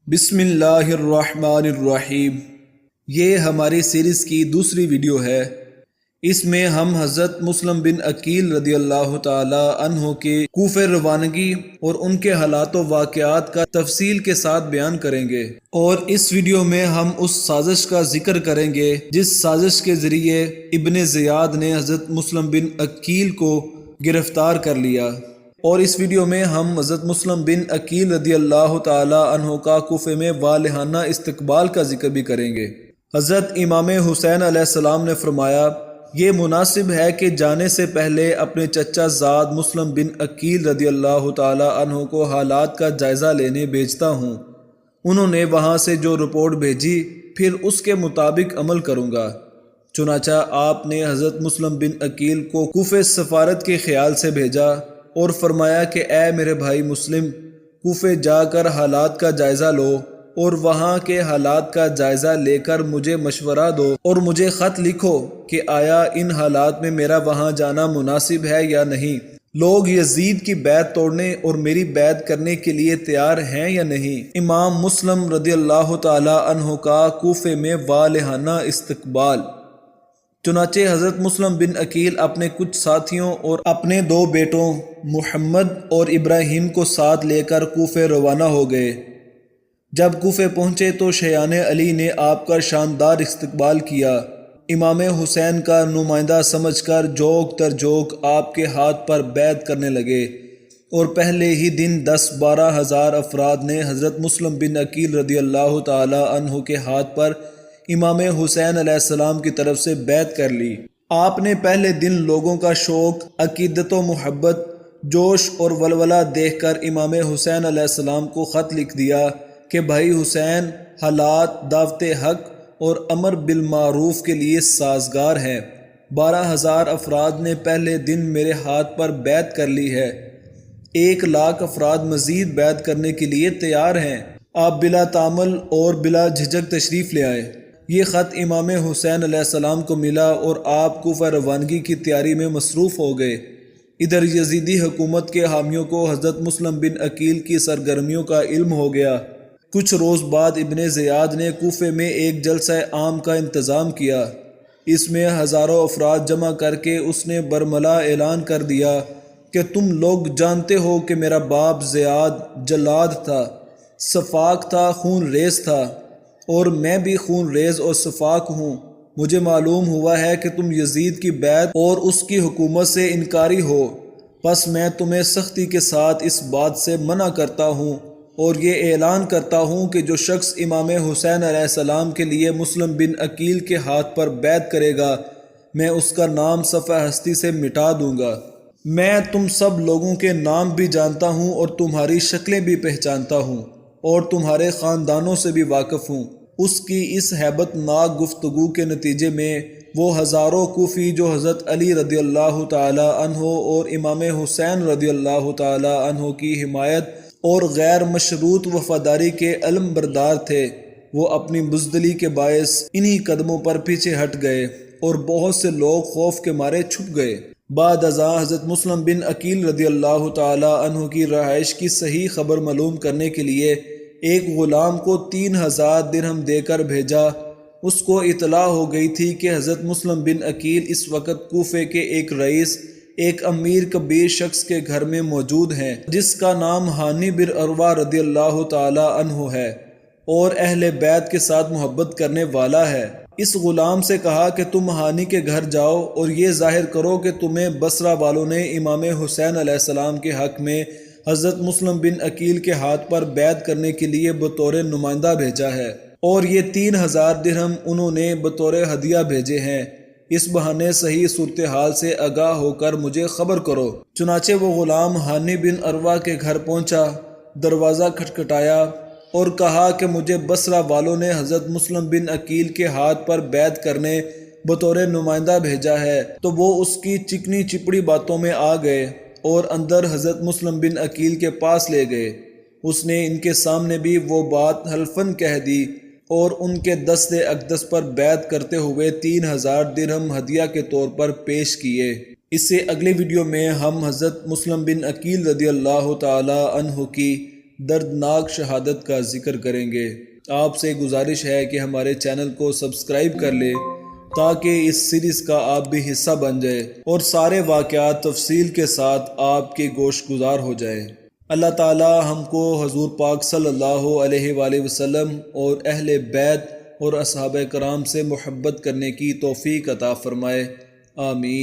بسم اللہ الرحمن الرحیم۔ یہ ہماری سیریز کی دوسری ویڈیو ہے۔ اس میں ہم حضرت مسلم بن عقیل رضی اللہ تعالی عنہ کے کوفہ روانگی اور ان کے حالات و واقعات کا تفصیل کے ساتھ بیان کریں گے، اور اس ویڈیو میں ہم اس سازش کا ذکر کریں گے جس سازش کے ذریعے ابن زیاد نے حضرت مسلم بن عقیل کو گرفتار کر لیا، اور اس ویڈیو میں ہم حضرت مسلم بن عقیل رضی اللہ تعالی عنہ کا کوفہ میں والہانہ استقبال کا ذکر بھی کریں گے۔ حضرت امام حسین علیہ السلام نے فرمایا، یہ مناسب ہے کہ جانے سے پہلے اپنے چچا زاد مسلم بن عقیل رضی اللہ تعالی عنہ کو حالات کا جائزہ لینے بھیجتا ہوں۔ انہوں نے وہاں سے جو رپورٹ بھیجی پھر اس کے مطابق عمل کروں گا۔ چنانچہ آپ نے حضرت مسلم بن عقیل کو کوفہ سفارت کے خیال سے بھیجا اور فرمایا کہ اے میرے بھائی مسلم، کوفہ جا کر حالات کا جائزہ لو اور وہاں کے حالات کا جائزہ لے کر مجھے مشورہ دو اور مجھے خط لکھو کہ آیا ان حالات میں میرا وہاں جانا مناسب ہے یا نہیں۔ لوگ یزید کی بیعت توڑنے اور میری بیعت کرنے کے لیے تیار ہیں یا نہیں۔ امام مسلم رضی اللہ تعالی عنہ کا کوفہ میں والہانہ استقبال۔ چنانچہ حضرت مسلم بن عقیل اپنے کچھ ساتھیوں اور اپنے دو بیٹوں محمد اور ابراہیم کو ساتھ لے کر کوفہ روانہ ہو گئے۔ جب کوفہ پہنچے تو شیعان علی نے آپ کا شاندار استقبال کیا۔ امام حسین کا نمائندہ سمجھ کر جوک تر جوک آپ کے ہاتھ پر بیعت کرنے لگے، اور پہلے ہی دن 10-12 ہزار افراد نے حضرت مسلم بن عقیل رضی اللہ تعالی عنہ کے ہاتھ پر امام حسین علیہ السلام کی طرف سے بیعت کر لی۔ آپ نے پہلے دن لوگوں کا شوق، عقیدت و محبت، جوش اور ولولہ دیکھ کر امام حسین علیہ السلام کو خط لکھ دیا کہ بھائی حسین، حالات دعوت حق اور امر بالمعروف کے لیے سازگار ہیں۔ 12,000 افراد نے پہلے دن میرے ہاتھ پر بیعت کر لی ہے، 1,00,000 افراد مزید بیعت کرنے کے لیے تیار ہیں۔ آپ بلا تعامل اور بلا جھجک تشریف لے آئے۔ یہ خط امام حسین علیہ السلام کو ملا اور آپ کوفہ روانگی کی تیاری میں مصروف ہو گئے۔ ادھر یزیدی حکومت کے حامیوں کو حضرت مسلم بن عقیل کی سرگرمیوں کا علم ہو گیا۔ کچھ روز بعد ابن زیاد نے کوفہ میں ایک جلسہ عام کا انتظام کیا۔ اس میں ہزاروں افراد جمع کر کے اس نے برملا اعلان کر دیا کہ تم لوگ جانتے ہو کہ میرا باپ زیاد جلاد تھا، سفاک تھا، خون ریز تھا، اور میں بھی خون ریز اور سفاک ہوں۔ مجھے معلوم ہوا ہے کہ تم یزید کی بیعت اور اس کی حکومت سے انکاری ہو، پس میں تمہیں سختی کے ساتھ اس بات سے منع کرتا ہوں اور یہ اعلان کرتا ہوں کہ جو شخص امام حسین علیہ السلام کے لیے مسلم بن عقیل کے ہاتھ پر بیعت کرے گا، میں اس کا نام صفحہ ہستی سے مٹا دوں گا۔ میں تم سب لوگوں کے نام بھی جانتا ہوں اور تمہاری شکلیں بھی پہچانتا ہوں اور تمہارے خاندانوں سے بھی واقف ہوں۔ اس کی اس ہیبت ناک گفتگو کے نتیجے میں وہ ہزاروں کوفی جو حضرت علی رضی اللہ تعالی عنہ اور امام حسین رضی اللہ تعالی عنہ کی حمایت اور غیر مشروط وفاداری کے علم بردار تھے، وہ اپنی بزدلی کے باعث انہی قدموں پر پیچھے ہٹ گئے، اور بہت سے لوگ خوف کے مارے چھپ گئے۔ بعد ازاں حضرت مسلم بن عقیل رضی اللہ تعالی عنہ کی رہائش کی صحیح خبر معلوم کرنے کے لیے ایک غلام کو 3,000 درہم دے کر بھیجا۔ اس کو اطلاع ہو گئی تھی کہ حضرت مسلم بن عقیل اس وقت کوفے کے ایک رئیس، ایک امیر کبیر شخص کے گھر میں موجود ہیں جس کا نام ہانی بن عروہ رضی اللہ تعالی عنہ ہے اور اہل بیت کے ساتھ محبت کرنے والا ہے۔ اس غلام سے کہا کہ تم ہانی کے گھر جاؤ اور یہ ظاہر کرو کہ تمہیں بصرہ والوں نے امام حسین علیہ السلام کے حق میں حضرت مسلم بن عقیل کے ہاتھ پر بیعت کرنے کے لیے بطور نمائندہ بھیجا ہے، اور یہ 3,000 درہم انہوں نے بطور ہدیہ بھیجے ہیں۔ اس بہانے صحیح صورتحال سے آگاہ ہو کر مجھے خبر کرو۔ چنانچہ وہ غلام ہانی بن عروہ کے گھر پہنچا، دروازہ کھٹکھٹایا اور کہا کہ مجھے بصرہ والوں نے حضرت مسلم بن عقیل کے ہاتھ پر بیعت کرنے بطور نمائندہ بھیجا ہے۔ تو وہ اس کی چکنی چپڑی باتوں میں آ گئے اور اندر حضرت مسلم بن عقیل کے پاس لے گئے۔ اس نے ان کے سامنے بھی وہ بات حلفاً کہہ دی اور ان کے دست اقدس پر بیعت کرتے ہوئے 3,000 درہم ہدیہ کے طور پر پیش کیے۔ اس سے اگلی ویڈیو میں ہم حضرت مسلم بن عقیل رضی اللہ تعالی عنہ کی دردناک شہادت کا ذکر کریں گے۔ آپ سے گزارش ہے کہ ہمارے چینل کو سبسکرائب کر لے تاکہ اس سیریز کا آپ بھی حصہ بن جائے اور سارے واقعات تفصیل کے ساتھ آپ کے گوش گزار ہو جائے۔ اللہ تعالی ہم کو حضور پاک صلی اللہ علیہ وآلہ وسلم اور اہل بیت اور اصحاب کرام سے محبت کرنے کی توفیق عطا فرمائے، آمین۔